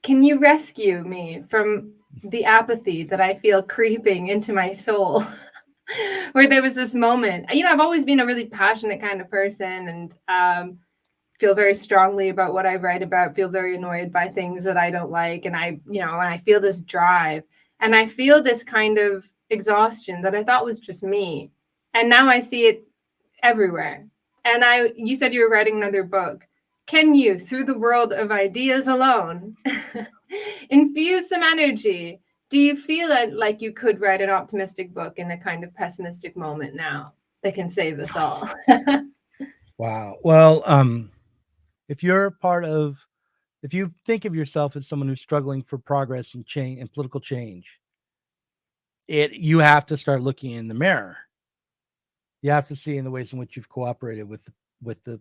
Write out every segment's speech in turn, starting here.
can you rescue me from the apathy that I feel creeping into my soul? Where there was this moment, I've always been a really passionate kind of person, and feel very strongly about what I write about, feel very annoyed by things that I don't like. And I feel this drive, and I feel this kind of exhaustion that I thought was just me. And now I see it everywhere. And you said you were writing another book. Can you, through the world of ideas alone, infuse some energy? Do you feel like you could write an optimistic book in a kind of pessimistic moment now that can save us all? Wow. Well, if you think of yourself as someone who's struggling for progress and change and political change, you have to start looking in the mirror. You have to see in the ways in which you've cooperated with the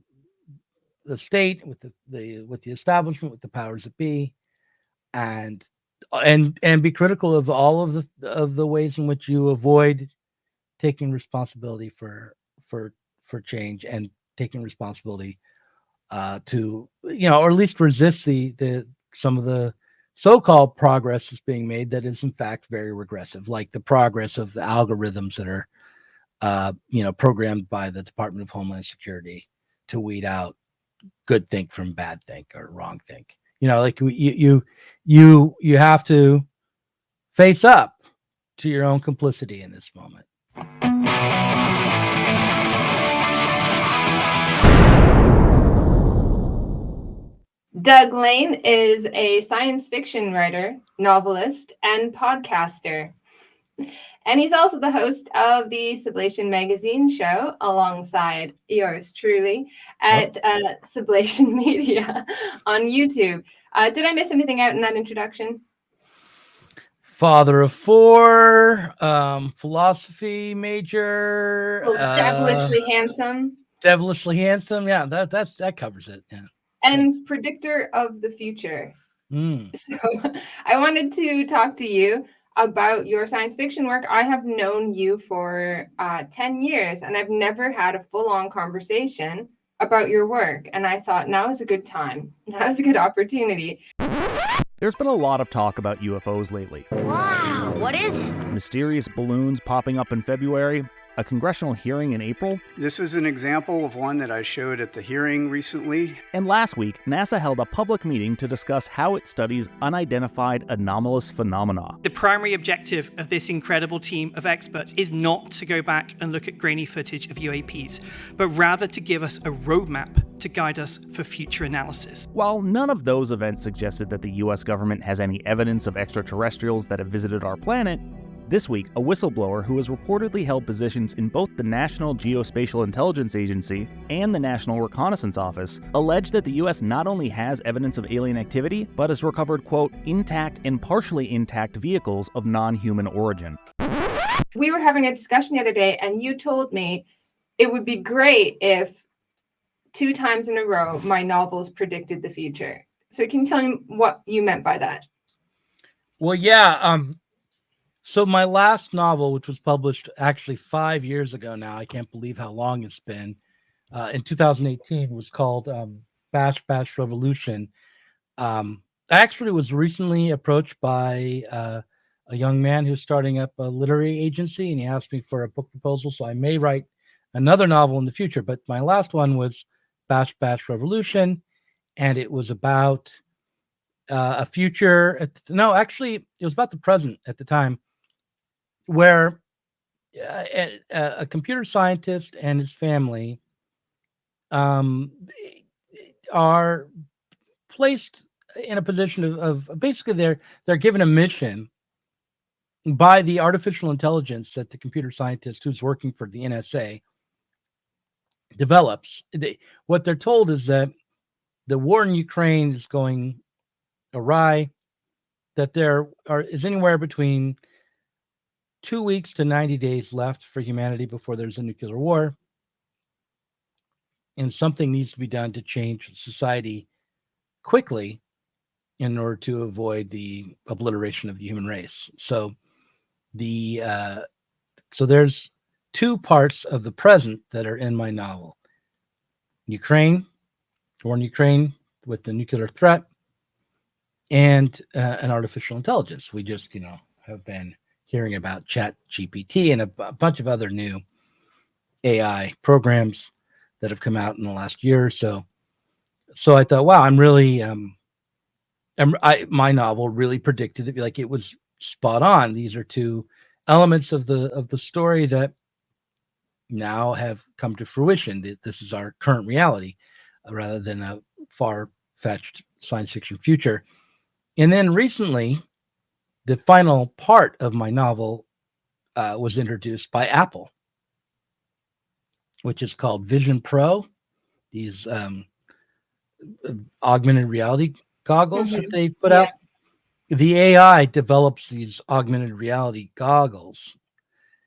state, with the establishment, with the powers that be, and be critical of all of the ways in which you avoid taking responsibility for change, and taking responsibility to, or at least resist some of the so-called progress that's being made that is in fact very regressive, like the progress of the algorithms that are programmed by the Department of Homeland Security to weed out good think from bad think or wrong think. Like you have to face up to your own complicity in this moment. Doug Lain is a science fiction writer, novelist, and podcaster. And he's also the host of the Sublation Magazine show alongside yours truly at Sublation Media on YouTube. Did I miss anything out in that introduction? Father of four, philosophy major. Devilishly handsome. Devilishly handsome. Yeah, that covers it. Yeah. And predictor of the future. So I wanted to talk to you about your science fiction work. I have known you for 10 years, and I've never had a full-on conversation about your work. And I thought now is a good time. Now is a good opportunity. There's been a lot of talk about UFOs lately. Wow, what is it? Mysterious balloons popping up in February, a congressional hearing in April. This is an example of one that I showed at the hearing recently. And last week, NASA held a public meeting to discuss how it studies unidentified anomalous phenomena. The primary objective of this incredible team of experts is not to go back and look at grainy footage of UAPs, but rather to give us a roadmap to guide us for future analysis. While none of those events suggested that the US government has any evidence of extraterrestrials that have visited our planet, this week, a whistleblower who has reportedly held positions in both the National Geospatial Intelligence Agency and the National Reconnaissance Office alleged that the US not only has evidence of alien activity, but has recovered, quote, intact and partially intact vehicles of non-human origin. We were having a discussion the other day, and you told me it would be great if 2 times in a row my novels predicted the future. So can you tell me what you meant by that? Well, yeah. So my last novel, which was published actually 5 years ago now, I can't believe how long it's been, in 2018, was called Bash Bash Revolution. I actually was recently approached by a young man who's starting up a literary agency, and he asked me for a book proposal, so I may write another novel in the future. But my last one was Bash Bash Revolution, and it was about a future. Actually, it was about the present at the time, where a computer scientist and his family are placed in a position of basically they're given a mission by the artificial intelligence that the computer scientist who's working for the NSA develops. What they're told is that the war in Ukraine is going awry, that there is anywhere between 2 weeks to 90 days left for humanity before there's a nuclear war. And something needs to be done to change society quickly in order to avoid the obliteration of the human race. So there's 2 parts of the present that are in my novel. Ukraine, war in Ukraine with the nuclear threat, and an artificial intelligence. We just, have been hearing about Chat GPT and a bunch of other new AI programs that have come out in the last year or so. So I thought, wow, I'm really, my novel really predicted it. Like, it was spot on. These are two elements of the story that now have come to fruition. This is our current reality, rather than a far-fetched science fiction future. And then recently, the final part of my novel was introduced by Apple, which is called Vision Pro. These augmented reality goggles that they put out. The AI develops these augmented reality goggles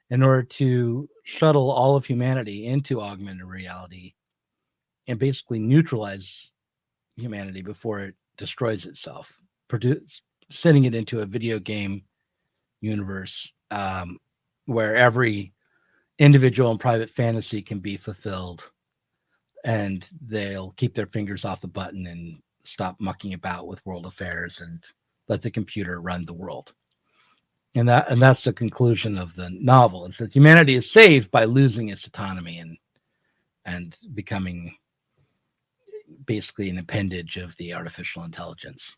in order to shuttle all of humanity into augmented reality and basically neutralize humanity before it destroys itself, sending it into a video game universe where every individual and private fantasy can be fulfilled, and they'll keep their fingers off the button and stop mucking about with world affairs and let the computer run the world. And that's the conclusion of the novel, is that humanity is saved by losing its autonomy and becoming basically an appendage of the artificial intelligence.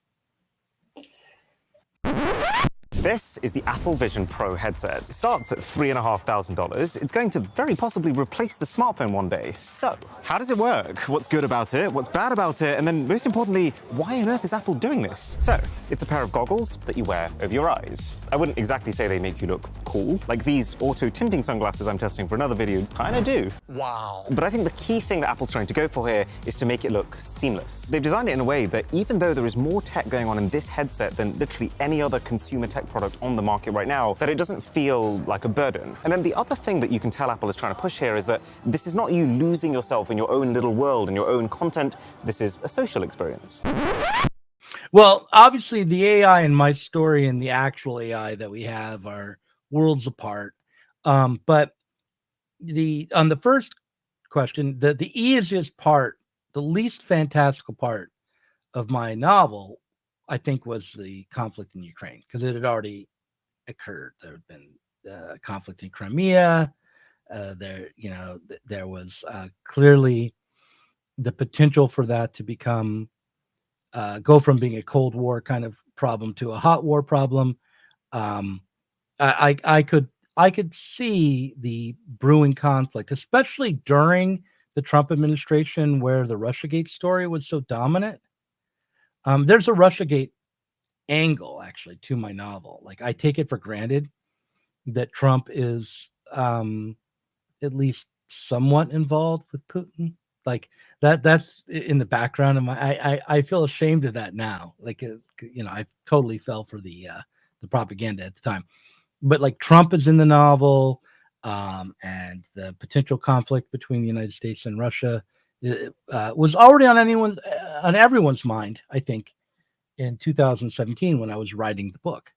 This is the Apple Vision Pro headset. It starts at $3,500. It's going to very possibly replace the smartphone one day. So, how does it work? What's good about it? What's bad about it? And then, most importantly, why on earth is Apple doing this? So, it's a pair of goggles that you wear over your eyes. I wouldn't exactly say they make you look cool. Like these auto-tinting sunglasses I'm testing for another video kind of do. Wow. But I think the key thing that Apple's trying to go for here is to make it look seamless. They've designed it in a way that even though there is more tech going on in this headset than literally any other consumer tech product on the market right now, that it doesn't feel like a burden. And then the other thing that you can tell Apple is trying to push here is that this is not you losing yourself in your own little world and your own content. This is a social experience. Well, obviously the AI in my story and the actual AI that we have are worlds apart. But on the first question, the easiest part, the least fantastical part of my novel, I think, was the conflict in Ukraine, because it had already occurred. There had been conflict in Crimea. There was clearly the potential for that to become go from being a Cold War kind of problem to a hot war problem. I could see the brewing conflict, especially during the Trump administration, where the Russiagate story was so dominant. There's a Russiagate angle actually to my novel. Like, I take it for granted that Trump is at least somewhat involved with Putin. Like, that's in the background of my, I feel ashamed of that now. Like, I totally fell for the propaganda at the time. But like, Trump is in the novel, and the potential conflict between the United States and Russia was already on everyone's mind, I think, in 2017 when I was writing the book.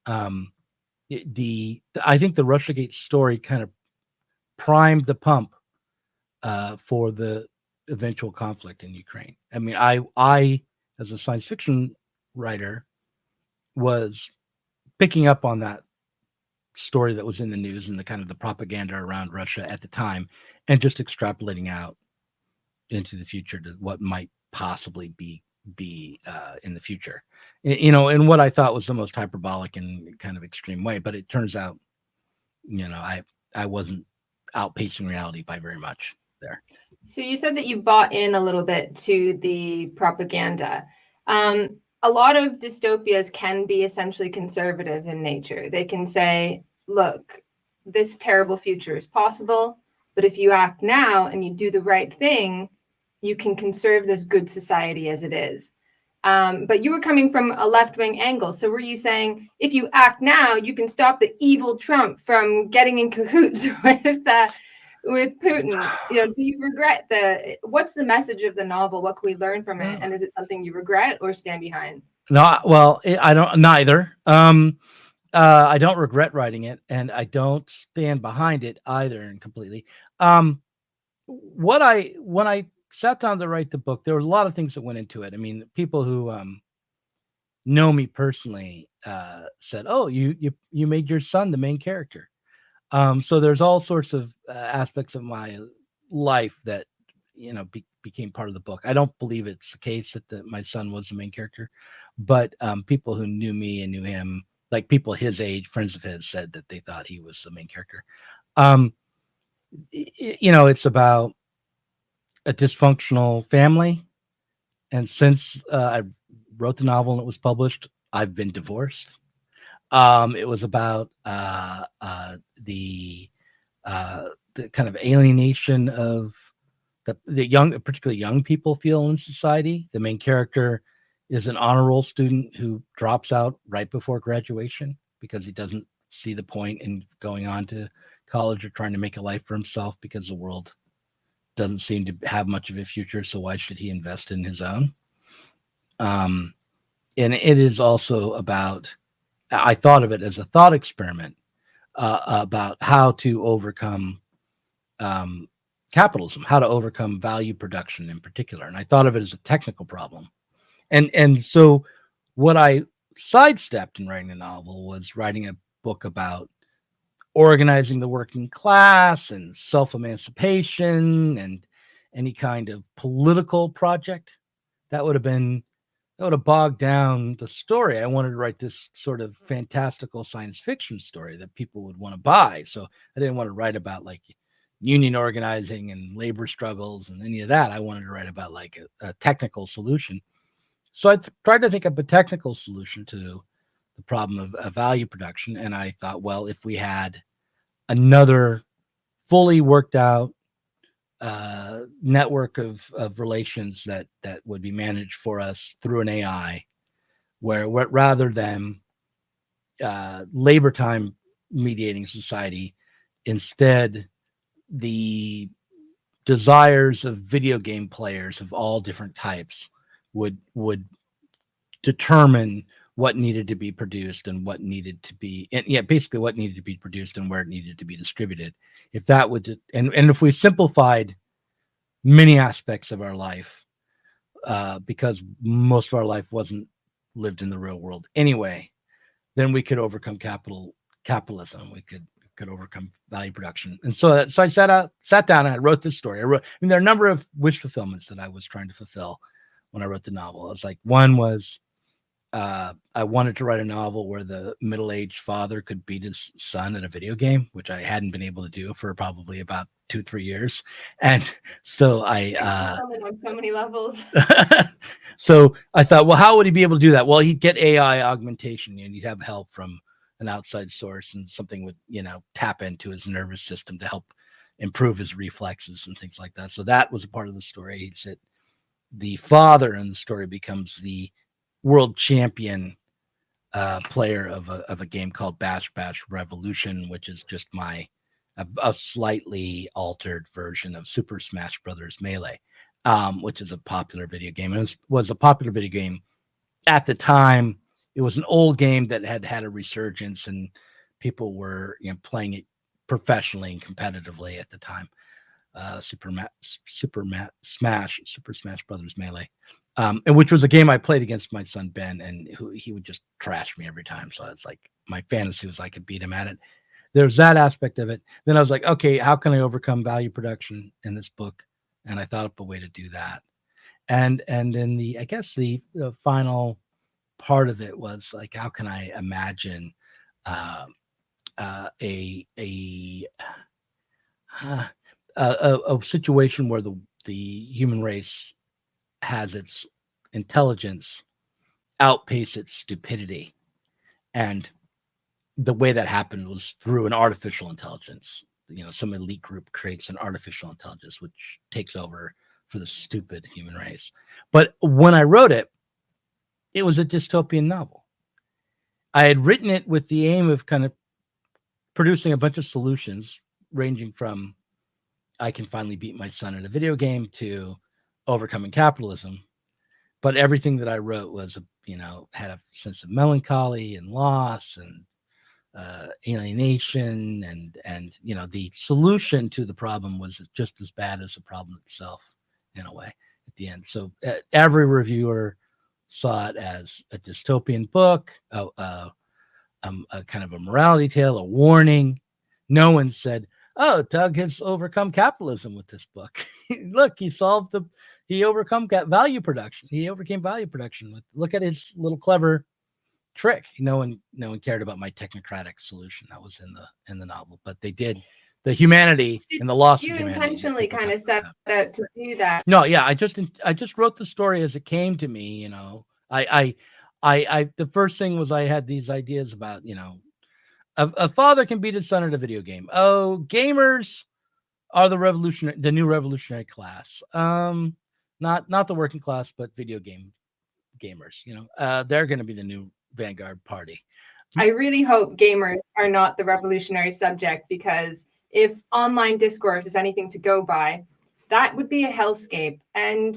I think the Russiagate story kind of primed the pump for the eventual conflict in Ukraine. I mean, I as a science fiction writer was picking up on that story that was in the news and the kind of the propaganda around Russia at the time, and just extrapolating out into the future to what might possibly be in the future, in what I thought was the most hyperbolic and kind of extreme way. But it turns out, I wasn't outpacing reality by very much there. So you said that you bought in a little bit to the propaganda. A lot of dystopias can be essentially conservative in nature. They can say, look, this terrible future is possible, but if you act now and you do the right thing, you can conserve this good society as it is. But you were coming from a left-wing angle. So were you saying, if you act now, you can stop the evil Trump from getting in cahoots with Putin? Do you regret what's the message of the novel? What can we learn from it? And is it something you regret or stand behind? No, well, I don't, neither. I don't regret writing it, and I don't stand behind it either, and completely. When I sat down to write the book, there were a lot of things that went into it. I mean, people who know me personally said, "Oh, you made your son the main character." So there's all sorts of aspects of my life that became part of the book. I don't believe it's the case that my son was the main character, but people who knew me and knew him, like people his age, friends of his, said that they thought he was the main character. It's about a dysfunctional family, and since I wrote the novel and it was published, I've been divorced. It was about the kind of alienation of the young, particularly young people, feel in society. The main character is an honor roll student who drops out right before graduation because he doesn't see the point in going on to college or trying to make a life for himself because the world doesn't seem to have much of a future. So why should he invest in his own? And it is also about, I thought of it as a thought experiment about how to overcome capitalism, how to overcome value production in particular. And I thought of it as a technical problem. And so what I sidestepped in writing a novel was writing a book about organizing the working class and self-emancipation and any kind of political project that would have bogged down the story. I wanted to write this sort of fantastical science fiction story that people would want to buy. So I didn't want to write about like union organizing and labor struggles and any of that. I wanted to write about like a technical solution. So I tried to think of a technical solution to the problem of value production. And I thought, well, if we had another fully worked out network of relations that would be managed for us through an AI, where rather than labor time mediating society, instead the desires of video game players of all different types would determine what needed to be produced and what needed to be, and basically what needed to be produced and where it needed to be distributed. If that would, and if we simplified many aspects of our life, because most of our life wasn't lived in the real world anyway, then we could overcome capitalism. We could overcome value production. And so I sat down and I wrote this story. There are a number of wish fulfillments that I was trying to fulfill when I wrote the novel. It was like, one was I wanted to write a novel where the middle-aged father could beat his son at a video game, which I hadn't been able to do for probably about 2-3 years. And so on so many levels. So I thought, well, how would he be able to do that? Well, he'd get AI augmentation and he'd have help from an outside source, and something would, tap into his nervous system to help improve his reflexes and things like that. So that was a part of the story. He said the father in the story becomes the world champion player of a game called Bash Bash Revolution, which is just a slightly altered version of Super Smash Brothers Melee, which is a popular video game. It was a popular video game at the time. It was an old game that had a resurgence, and people were playing it professionally and competitively at the time. Super Smash Brothers Melee, and which was a game I played against my son Ben, and he would just trash me every time. So it's like my fantasy was I could beat him at it. There's that aspect of it. Then I was like, okay, how can I overcome value production in this book? And I thought up a way to do that. And then the final part of it was like, how can I imagine a situation where the human race has its intelligence outpace its stupidity, and the way that happened was through an artificial intelligence. Some elite group creates an artificial intelligence which takes over for the stupid human race. But when I wrote it, it was a dystopian novel. I had written it with the aim of kind of producing a bunch of solutions, ranging from I can finally beat my son in a video game to overcoming capitalism. But everything that I wrote was, had a sense of melancholy and loss and alienation, and the solution to the problem was just as bad as the problem itself in a way at the end. So every reviewer saw it as a dystopian book, a kind of a morality tale, a warning. No one said, "Oh, Doug has overcome capitalism with this book." Look, he overcome value production. He overcame value production look at his little clever trick. No one cared about my technocratic solution that was in the novel, but they did. The humanity and the loss of You humanity. intentionally kind of set out to do that. No, yeah, I just wrote the story as it came to me. I the first thing was I had these ideas about, a father can beat his son at a video game. Oh, gamers are the new revolutionary class. Not the working class, but video game gamers. They're going to be the new vanguard party. I really hope gamers are not the revolutionary subject, because if online discourse is anything to go by, that would be a hellscape. And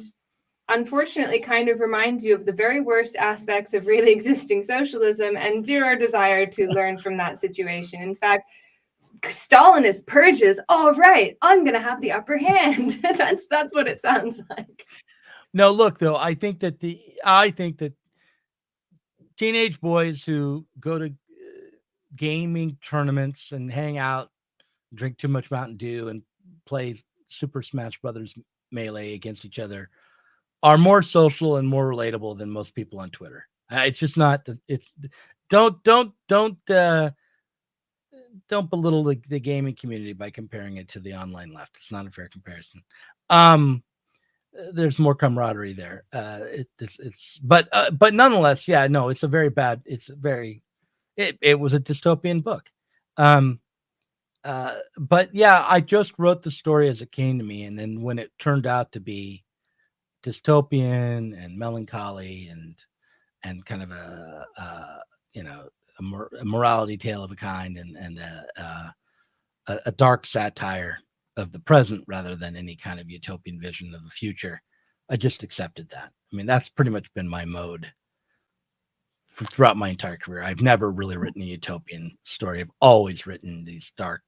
unfortunately kind of reminds you of the very worst aspects of really existing socialism and zero desire to learn from that situation. In fact, Stalinist purges. All right, I'm going to have the upper hand. That's what it sounds like. No, look, though, I think that teenage boys who go to gaming tournaments and hang out, drink too much Mountain Dew, and play Super Smash Brothers Melee against each other are more social and more relatable than most people on Twitter. It's just not. Don't belittle the gaming community by comparing it to the online left. It's not a fair comparison. There's more camaraderie there. But nonetheless, yeah, no, it was a dystopian book. But yeah, I just wrote the story as it came to me, and then when it turned out to be dystopian and melancholy and kind of a morality tale of a kind, and a dark satire of the present rather than any kind of utopian vision of the future, I just accepted that. I mean, that's pretty much been my mode throughout my entire career. I've never really written a utopian story. I've always written these dark,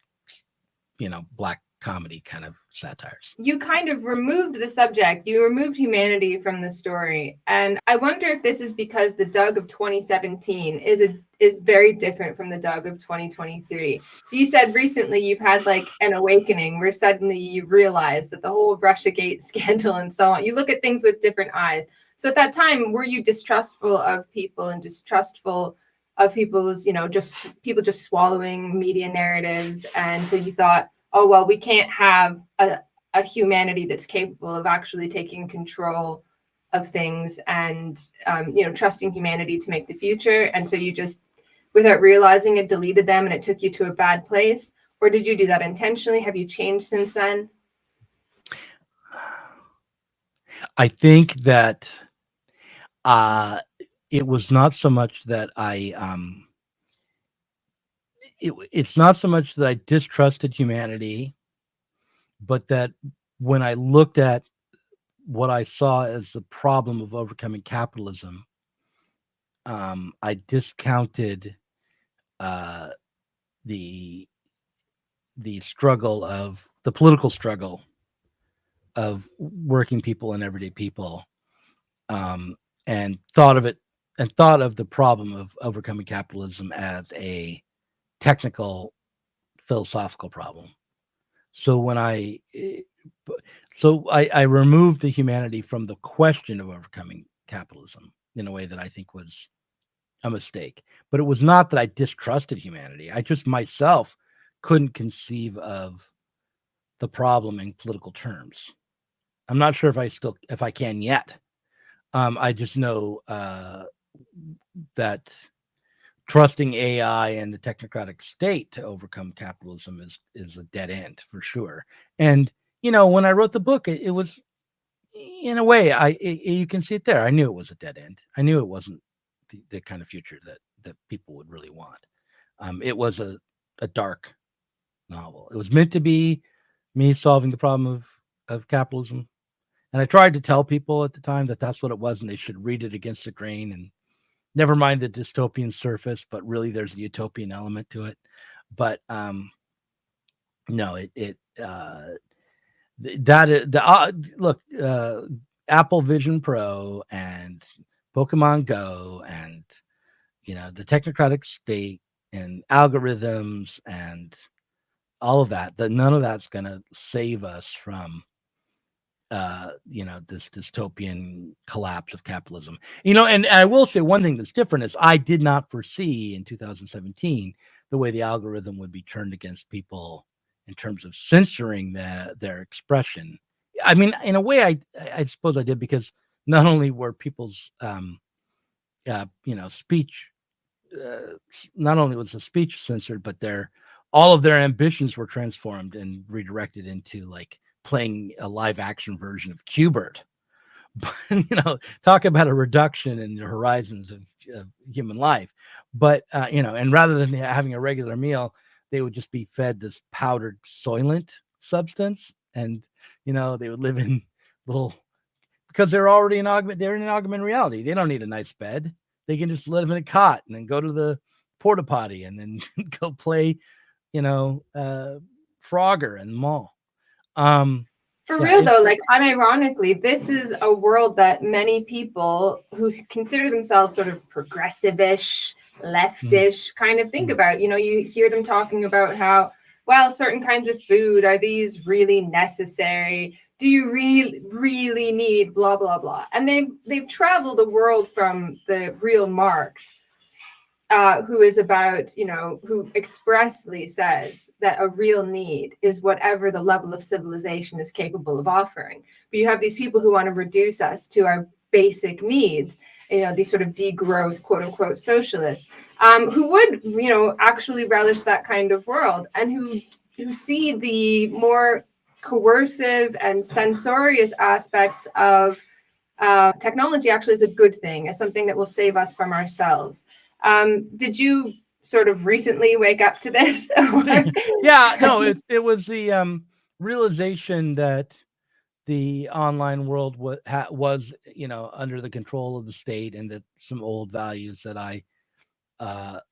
black comedy kind of satires. You kind of removed the subject. You removed humanity from the story. And I wonder if this is because the Doug of 2017 is very different from the Doug of 2023. So you said recently you've had like an awakening where suddenly you realize that the whole Russiagate scandal and so on, you look at things with different eyes. So at that time, were you distrustful of people and distrustful of people's, just swallowing media narratives? And so you thought, oh, well, we can't have a humanity that's capable of actually taking control of things and, trusting humanity to make the future. And so you just, without realizing it, deleted them and it took you to a bad place? Or did you do that intentionally? Have you changed since then? I think that it was not so much that it's not so much that I distrusted humanity, but that when I looked at what I saw as the problem of overcoming capitalism, I discounted the political struggle of working people and everyday people, and thought of the problem of overcoming capitalism as a technical philosophical problem. So when I removed the humanity from the question of overcoming capitalism in a way that I think was a mistake. But it was not that I distrusted humanity. I just myself couldn't conceive of the problem in political terms. I'm not sure if I can yet. I just know that trusting AI and the technocratic state to overcome capitalism is a dead end for sure. And when I wrote the book, it was, in a way, you can see it there. I knew it was a dead end. I knew it wasn't the kind of future that people would really want. It was a dark novel. It was meant to be me solving the problem of capitalism. And I tried to tell people at the time that that's what it was, and they should read it against the grain and never mind the dystopian surface, but really there's a utopian element to it. But no, look, Apple Vision Pro and Pokemon Go and, the technocratic state and algorithms and all of that, none of that's going to save us from, this dystopian collapse of capitalism. And I will say one thing that's different is I did not foresee in 2017 the way the algorithm would be turned against people in terms of censoring their expression. I mean, in a way, I suppose I did, because not only were people's, speech, not only was the speech censored, but all of their ambitions were transformed and redirected into like playing a live action version of Q*bert. But, talk about a reduction in the horizons of human life. But, and rather than having a regular meal, they would just be fed this powdered soylent substance. And, they would live in because they're already they're in an augmented reality. They don't need a nice bed. They can just live in a cot and then go to the porta potty and then go play, Frogger in the mall. For real though, like unironically, this is a world that many people who consider themselves sort of progressive-ish, leftish kind of think about. You hear them talking about how, well, certain kinds of food, are these really necessary? Do you really need blah, blah, blah? And they've traveled the world from the real Marx, who is about, who expressly says that a real need is whatever the level of civilization is capable of offering. But you have these people who want to reduce us to our basic needs, these sort of degrowth, quote unquote, socialists, who would, actually relish that kind of world, and who see the more coercive and censorious aspects of technology actually as a good thing, as something that will save us from ourselves. Did you sort of recently wake up to this? Yeah, no, it was the realization that the online world was, under the control of the state, and that some old values that I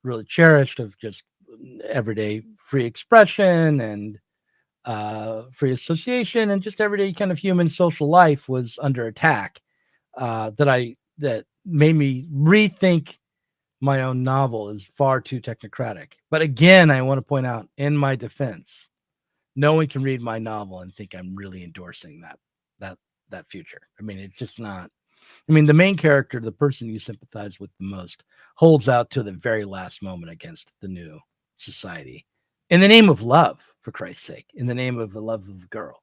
really cherished of just everyday free expression and free association and just everyday kind of human social life was under attack. That made me rethink my own novel is far too technocratic. But again, I want to point out, in my defense, no one can read my novel and think I'm really endorsing that future. I mean, it's just not. I mean, the main character, the person you sympathize with the most, holds out to the very last moment against the new society in the name of love, for Christ's sake, in the name of the love of a girl.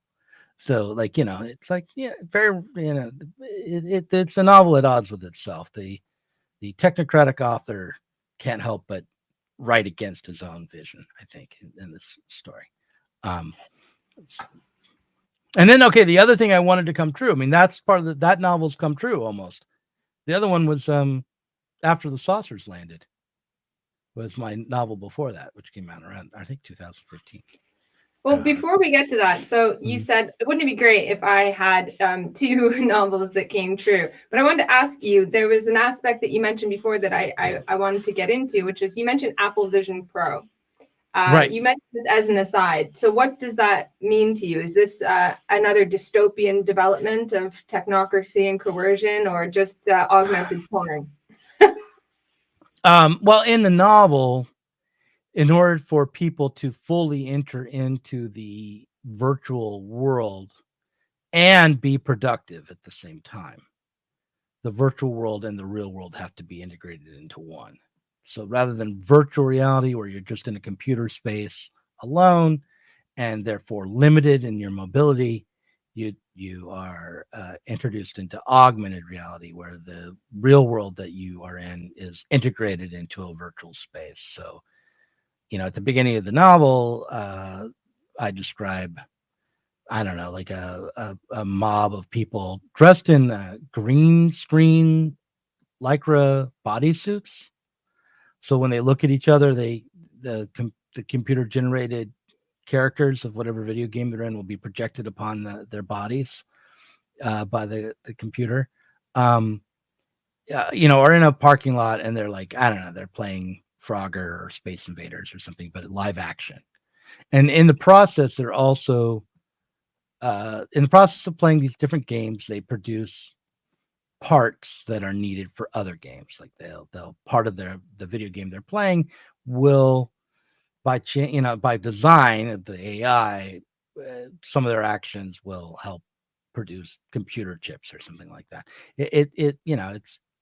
So, like, it's like, yeah, very, it's a novel at odds with itself. The technocratic author can't help but write against his own vision, I think, in this story. And then, okay, the other thing I wanted to come true. I mean, that's part of that novel's come true almost. The other one was After the Saucers Landed, was my novel before that, which came out around, I think, 2015. Well, before we get to that, so you said, wouldn't it be great if I had two novels that came true? But I wanted to ask you, there was an aspect that you mentioned before that I wanted to get into, which is you mentioned Apple Vision Pro. Right. You mentioned this as an aside. So what does that mean to you? Is this another dystopian development of technocracy and coercion, or just augmented porn? Well, in the novel, in order for people to fully enter into the virtual world and be productive at the same time, the virtual world and the real world have to be integrated into one. So rather than virtual reality, where you're just in a computer space alone and therefore limited in your mobility, you are introduced into augmented reality, where the real world that you are in is integrated into a virtual space. So, at the beginning of the novel, I describe, I don't know, like a mob of people dressed in green screen lycra bodysuits. So when they look at each other, the computer generated characters of whatever video game they're in will be projected upon their bodies by the computer. Or in a parking lot, and they're like, I don't know, they're playing Frogger or Space Invaders or something, but live action. And in the process, they're also in the process of playing these different games, they produce parts that are needed for other games. Like they'll part of the video game they're playing will by design of the AI, some of their actions will help produce computer chips or something like that.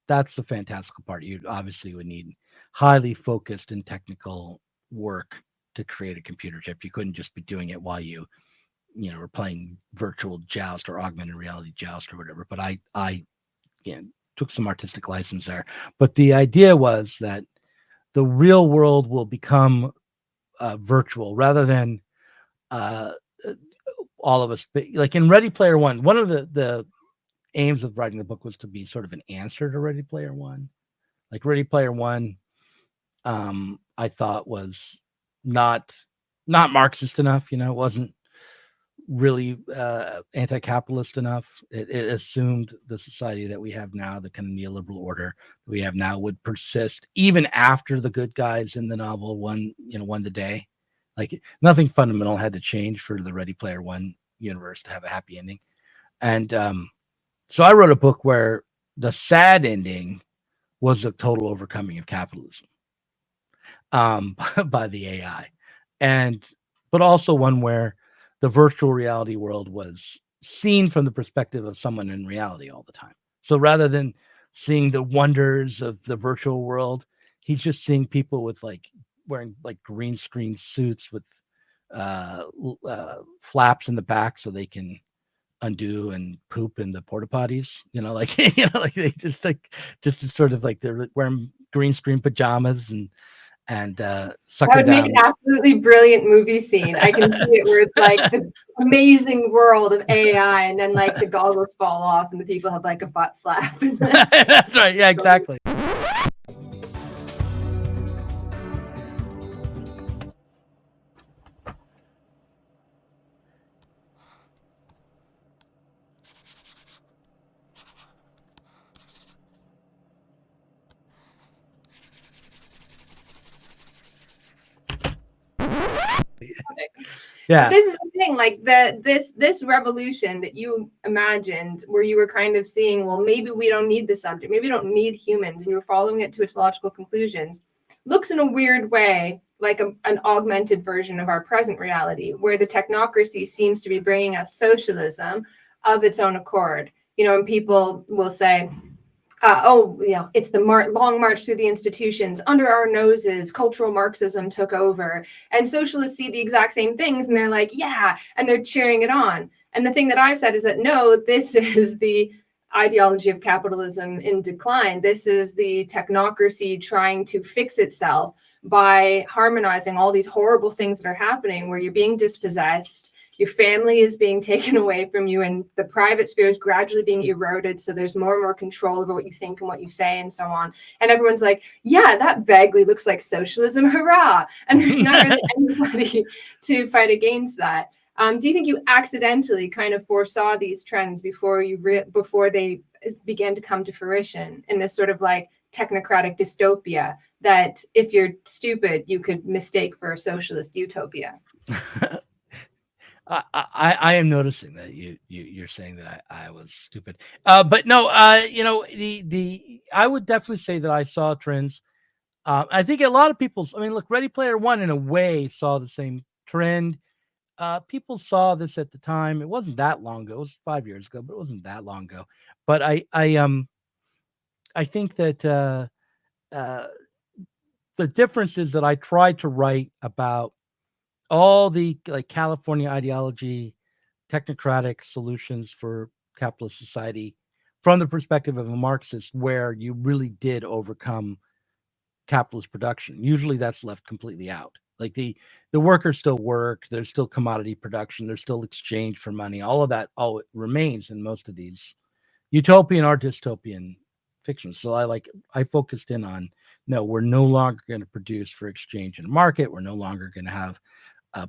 That's the fantastical part. You obviously would need highly focused and technical work to create a computer chip. You couldn't just be doing it while you were playing virtual joust or augmented reality joust or whatever. But I took some artistic license there. But the idea was that the real world will become virtual rather than all of us. Like in Ready Player One, one of the aims of writing the book was to be sort of an answer to Ready Player One. Like Ready Player One, I thought was not Marxist enough. It wasn't really anti-capitalist enough. It assumed the society that we have now, the kind of neoliberal order that we have now, would persist even after the good guys in the novel won the day. Like nothing fundamental had to change for the Ready Player One universe to have a happy ending. And so I wrote a book where the sad ending was a total overcoming of capitalism by the AI, but also one where the virtual reality world was seen from the perspective of someone in reality all the time. So rather than seeing the wonders of the virtual world, he's just seeing people with wearing green screen suits with flaps in the back so they can undo and poop in the porta potties. They just sort of like they're wearing green screen pajamas and suck That would down. make an absolutely brilliant movie scene. I can see it where it's like the amazing world of AI, and then the goggles fall off, and the people have a butt flap. That's right. Yeah, exactly. Yeah. But this is the thing, this revolution that you imagined, where you were kind of seeing, well, maybe we don't need the subject, maybe we don't need humans, and you were following it to its logical conclusions, looks in a weird way like an augmented version of our present reality, where the technocracy seems to be bringing us socialism of its own accord. And people will say, it's the long march through the institutions. Under our noses, cultural Marxism took over. And socialists see the exact same things, and they're like, yeah, and they're cheering it on. And the thing that I've said is that, no, this is the ideology of capitalism in decline. This is the technocracy trying to fix itself by harmonizing all these horrible things that are happening, where you're being dispossessed, your family is being taken away from you, and the private sphere is gradually being eroded. So there's more and more control over what you think and what you say and so on. And everyone's like, yeah, that vaguely looks like socialism. Hurrah. And there's not really anybody to fight against that. Do you think you accidentally kind of foresaw these trends before they began to come to fruition in this sort of technocratic dystopia that, if you're stupid, you could mistake for a socialist utopia? I am noticing that you're saying that I was stupid, but no, I would definitely say that I saw trends. I think a lot of people, look, Ready Player One in a way saw the same trend. People saw this at the time. It wasn't that long ago. It was 5 years ago, but it wasn't that long ago. But I think that the difference is that I tried to write about all the California ideology, technocratic solutions for capitalist society from the perspective of a Marxist, where you really did overcome capitalist production. Usually that's left completely out. Like the workers still work, there's still commodity production, there's still exchange for money. All of that, it remains in most of these utopian or dystopian fictions. So I focused in on, no, we're no longer going to produce for exchange in a market. We're no longer going to have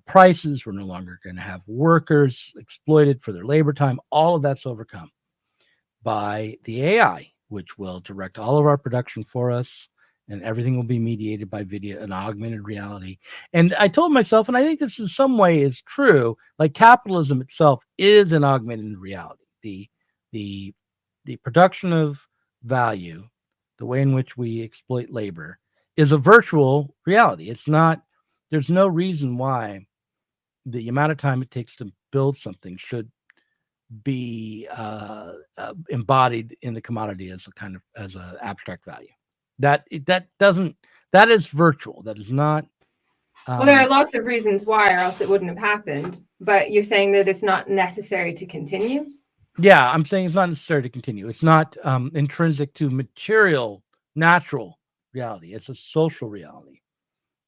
prices. We're no longer going to have workers exploited for their labor time. All of that's overcome by the AI, which will direct all of our production for us, and everything will be mediated by video and augmented reality. And I told myself, and I think this in some way is true, capitalism itself is an augmented reality. The the production of value, the way in which we exploit labor, is a virtual reality. It's not. There's no reason why the amount of time it takes to build something should be embodied in the commodity as a abstract value. That is virtual. That is not. Well, there are lots of reasons why, or else it wouldn't have happened. But you're saying that it's not necessary to continue? Yeah, I'm saying it's not necessary to continue. It's not intrinsic to material, natural reality. It's a social reality,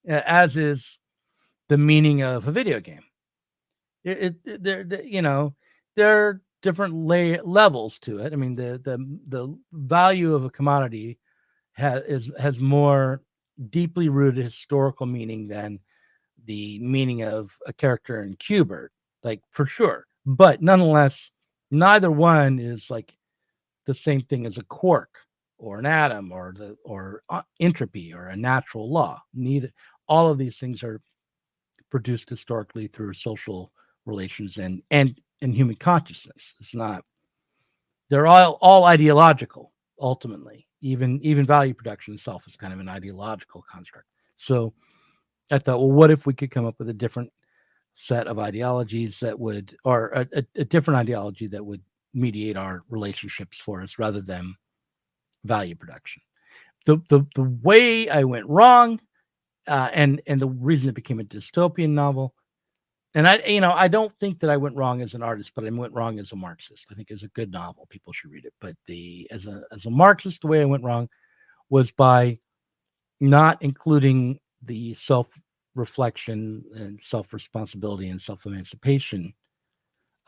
as is the meaning of a video game. There are different levels to it. I mean, the value of a commodity has more deeply rooted historical meaning than the meaning of a character in Qbert, like, for sure. But nonetheless, neither one is like the same thing as a quark or an atom or entropy or a natural law. All of these things are produced historically through social relations and human consciousness. It's not. They're all ideological. Ultimately, even value production itself is kind of an ideological construct. So I thought, well, what if we could come up with a different set of ideologies that would, or a different ideology that would mediate our relationships for us rather than value production. The way I went wrong, and the reason it became a dystopian novel, and I don't think that I went wrong as an artist, but I went wrong as a Marxist. I think it's a good novel. People should read it. But as a Marxist, the way I went wrong was by not including the self-reflection and self-responsibility and self-emancipation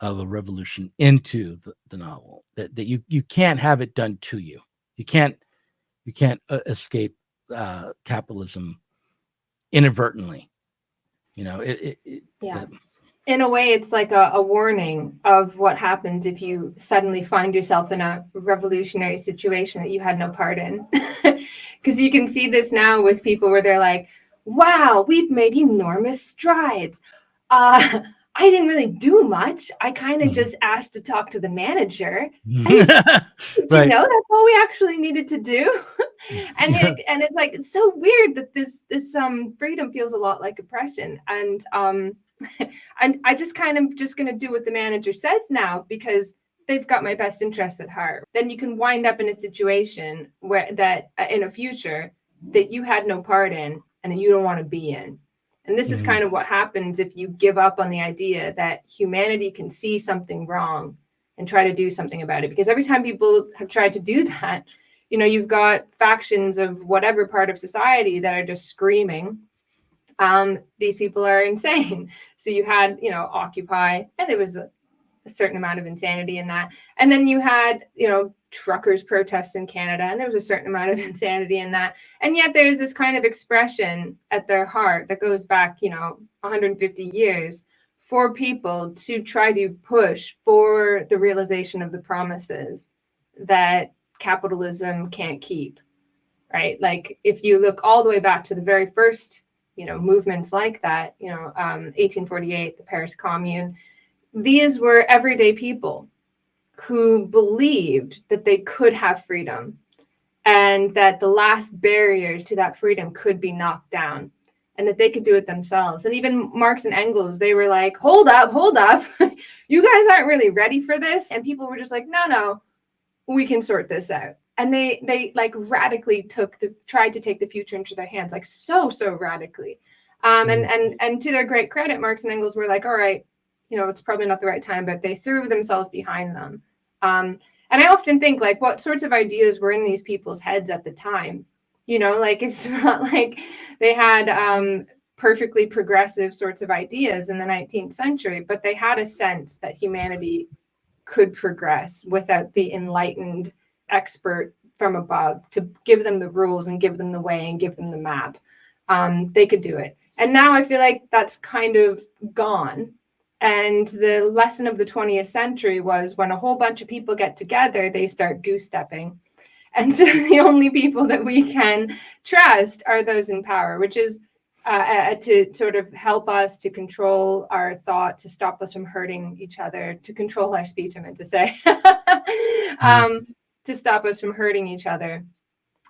of a revolution into the novel. That you can't have it done to you. You can't escape capitalism inadvertently. Yeah. In a way, it's like a warning of what happens if you suddenly find yourself in a revolutionary situation that you had no part in. Because you can see this now with people where they're like, wow, we've made enormous strides. I didn't really do much. I kind of just asked to talk to the manager. Did you know that's all we actually needed to do? And it's like, it's so weird that this freedom feels a lot like oppression. And I just kind of just going to do what the manager says now because they've got my best interests at heart. Then you can wind up in a situation where that in a future that you had no part in and that you don't want to be in. And this is kind of what happens if you give up on the idea that humanity can see something wrong and try to do something about it. Because every time people have tried to do that, you've got factions of whatever part of society that are just screaming, these people are insane. So you had, Occupy, and there was a certain amount of insanity in that. And then you had, truckers protests in Canada, and there was a certain amount of insanity in that. And yet there's this kind of expression at their heart that goes back, 150 years for people to try to push for the realization of the promises that capitalism can't keep, right? Like if you look all the way back to the very first, movements like that, 1848, the Paris Commune, these were everyday people who believed that they could have freedom and that the last barriers to that freedom could be knocked down and that they could do it themselves. And even Marx and Engels, they were like, hold up. You guys aren't really ready for this. And people were just like, no, we can sort this out. And they like radically tried to take the future into their hands, like so radically. And to their great credit, Marx and Engels were like, all right, it's probably not the right time, but they threw themselves behind them. And I often think, like, what sorts of ideas were in these people's heads at the time? Like, it's not like they had perfectly progressive sorts of ideas in the 19th century, but they had a sense that humanity could progress without the enlightened expert from above to give them the rules and give them the way and give them the map. They could do it. And now I feel like that's kind of gone. And the lesson of the 20th century was when a whole bunch of people get together, they start goose stepping. And so the only people that we can trust are those in power, which is to sort of help us to control our thought, to stop us from hurting each other, to control our speech, I meant to say, to stop us from hurting each other.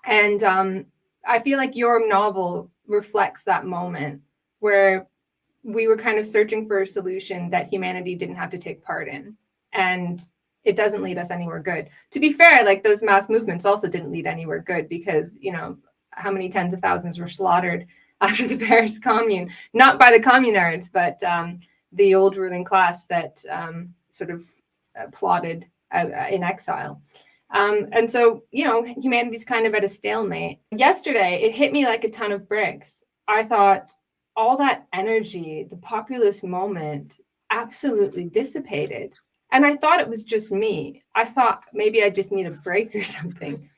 And I feel like your novel reflects that moment where we were kind of searching for a solution that humanity didn't have to take part in. And it doesn't lead us anywhere good. To be fair, like those mass movements also didn't lead anywhere good because, you know, how many tens of thousands were slaughtered after the Paris Commune, not by the communards, but the old ruling class that sort of plotted in exile. And so, you know, humanity's kind of at a stalemate. Yesterday, it hit me like a ton of bricks. I thought all that energy, the populist moment, absolutely dissipated. And I thought it was just me. I thought maybe I just need a break or something.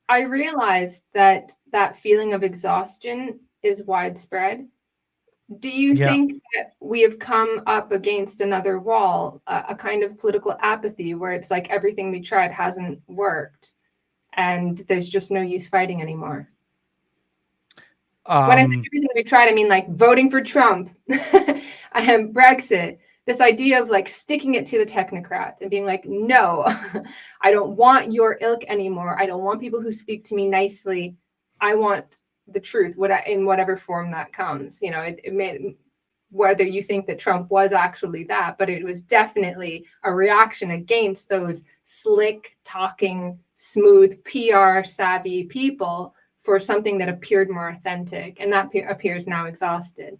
I realized that that feeling of exhaustion is widespread. Do you think that we have come up against another wall, a kind of political apathy where it's like everything we tried hasn't worked and there's just no use fighting anymore? When I say everything we tried, I mean like voting for Trump, Brexit, this idea of like sticking it to the technocrats and being like, no, I don't want your ilk anymore. I don't want people who speak to me nicely. I want the truth, in whatever form that comes. You know, it made, whether you think that Trump was actually that, but it was definitely a reaction against those slick talking, smooth, PR savvy people for something that appeared more authentic, and that appears now exhausted.